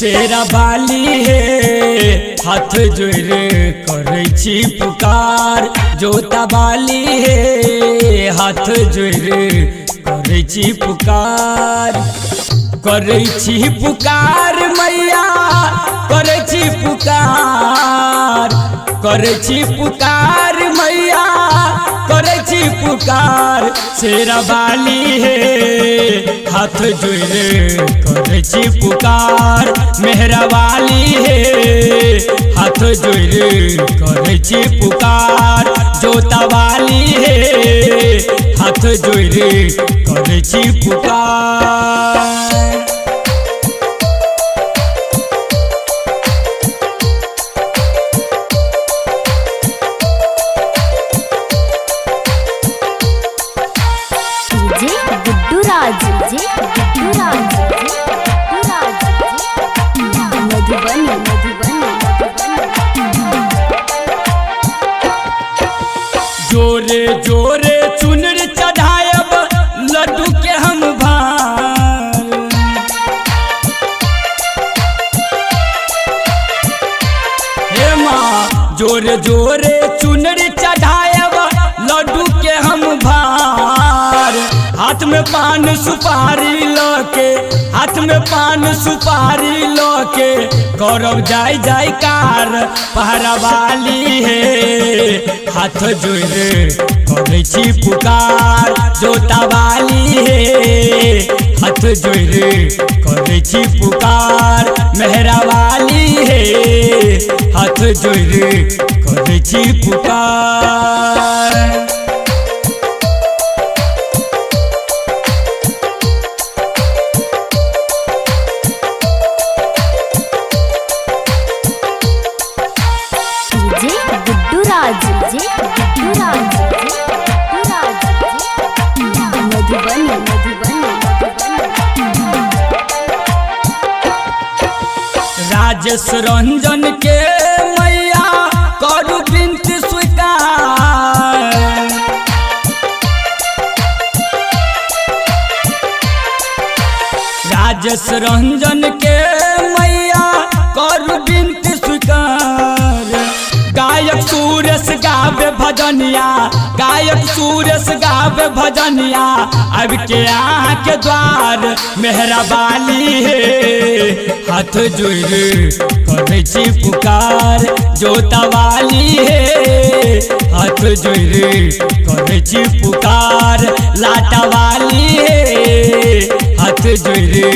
शेरा बाली हे हाथ जोड़े करे छी पुकार। जोता बाली हे हाथ जोड़े करे छी पुकार। करे छी पुकार मैया करे छी पुकार। करे छी पुकार मैया करे छी पुकार। शेरा बाली हे हाथ जोड़े करे छी पुकार। मेहरा वाली हे हाथ जोड़े करे छी पुकार। जोता वाली हे हाथ जोड़े करे छी पुकार। जोरे जोरे चुनर चढ़ायब लड्डू के हम भार। हे माँ जोरे जोरे चुनर चढ़ायब लड्डू के हम भार। हाथ में पान सुपारी लके हाथ में पान सुपारी लके करब जाय जाय कार। पहरा वाली हे हाथ जोड़े करे छी पुकार। जोता वाली हे हाथ जोड़े करे छी पुकार। मेहरा वाली हे हाथ जोड़े करे छी पुकार। राजेश रंजन के मैया करू बिनती स्वीकार। राजेश रंजन के मैया करू बिनती स्वीकार। गायक सुरेश गावे भजनिया गायक सुरेश गावे भजनिया। अब के आके द्वार मेहरा बाली हे हाथ जोड़े करे छी पुकार। जोता वाली हे हाथ जोड़े करे छी पुकार। लाटा वाली हे हाथ जोड़े